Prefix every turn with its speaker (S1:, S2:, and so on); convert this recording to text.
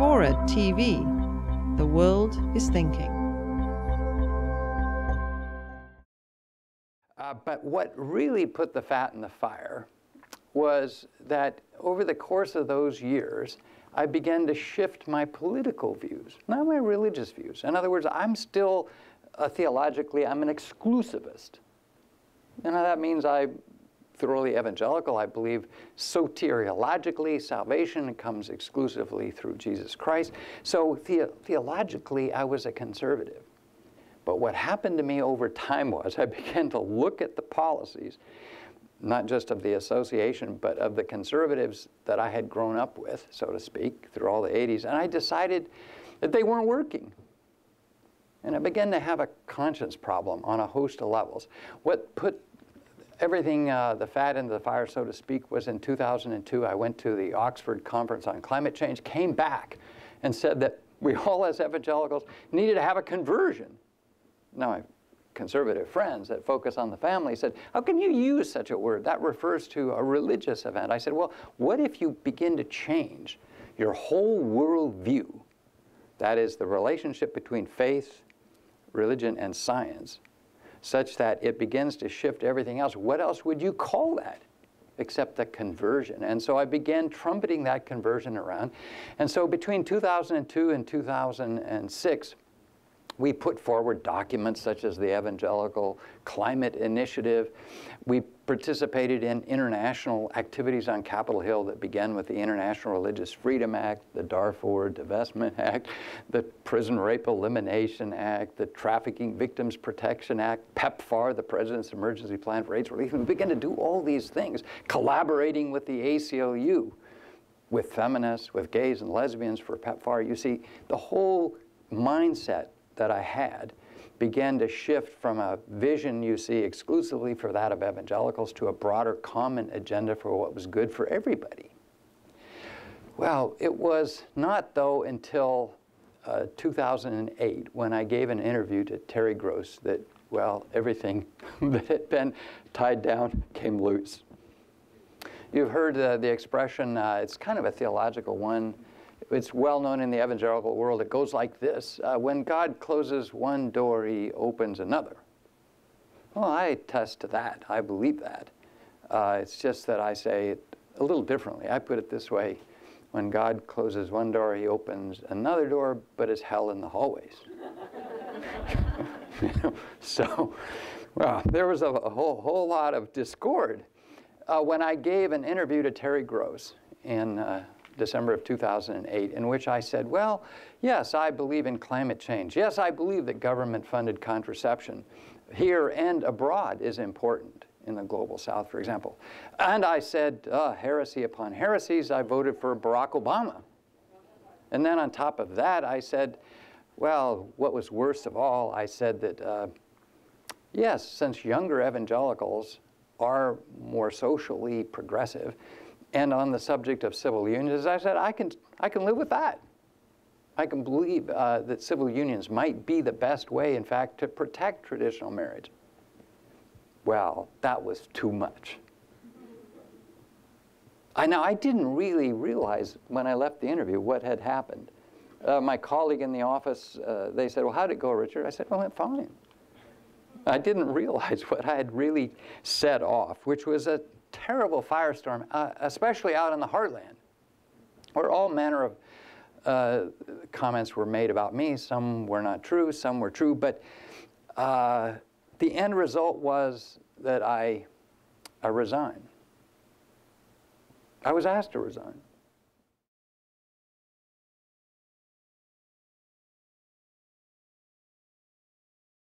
S1: FORA.tv. The world is thinking.
S2: But what really put the fat in the fire was that over the course of those years, I began to shift my political views, not my religious views. In other words, I'm still, theologically, I'm an exclusivist. And that means I'm thoroughly evangelical. I believe soteriologically, salvation comes exclusively through Jesus Christ. So theologically, I was a conservative. But what happened to me over time was I began to look at the policies, not just of the association, but of the conservatives that I had grown up with, so to speak, through all the 80s, and I decided that they weren't working. And I began to have a conscience problem on a host of levels. What put everything, the fat into the fire, so to speak, was in 2002, I went to the Oxford Conference on Climate Change, came back and said that we all as evangelicals needed to have a conversion. Now, my conservative friends that focus on the family said, how can you use such a word? That refers to a religious event. I said, well, what if you begin to change your whole worldview? That is the relationship between faith, religion, and science, such that it begins to shift everything else. What else would you call that except the conversion? And so I began trumpeting that conversion around. And so between 2002 and 2006, we put forward documents such as the Evangelical Climate Initiative. We participated in international activities on Capitol Hill that began with the International Religious Freedom Act, the Darfur Divestment Act, the Prison Rape Elimination Act, the Trafficking Victims Protection Act, PEPFAR, the President's Emergency Plan for AIDS Relief. We began to do all these things, collaborating with the ACLU, with feminists, with gays and lesbians for PEPFAR. You see, the whole mindset that I had began to shift from a vision, you see, exclusively for that of evangelicals to a broader common agenda for what was good for everybody. Well, it was not, though, until 2008 when I gave an interview to Terry Gross that, well, everything that had been tied down came loose. You've heard the expression, it's kind of a theological one. It's well known in the evangelical world. It goes like this. When God closes one door, he opens another. Well, I attest to that. I believe that. It's just that I say it a little differently. I put it this way. When God closes one door, he opens another door, but it's hell in the hallways. So, well, there was a whole lot of discord. When I gave an interview to Terry Gross in December of 2008, in which I said, well, yes, I believe in climate change. Yes, I believe that government-funded contraception here and abroad is important in the global south, for example. And I said, heresy upon heresies, I voted for Barack Obama. And then on top of that, I said, well, what was worst of all, I said that, yes, since younger evangelicals are more socially progressive, and on the subject of civil unions, I said, I can live with that. I can believe that civil unions might be the best way, in fact, to protect traditional marriage. Well, that was too much. Now, I didn't really realize when I left the interview what had happened. My colleague in the office, they said, well, how'd it go, Richard? I said, well, it went fine. I didn't realize what I had really set off, which was a terrible firestorm, especially out in the heartland, where all manner of comments were made about me. Some were not true, some were true, but the end result was that I resigned. I was asked to resign.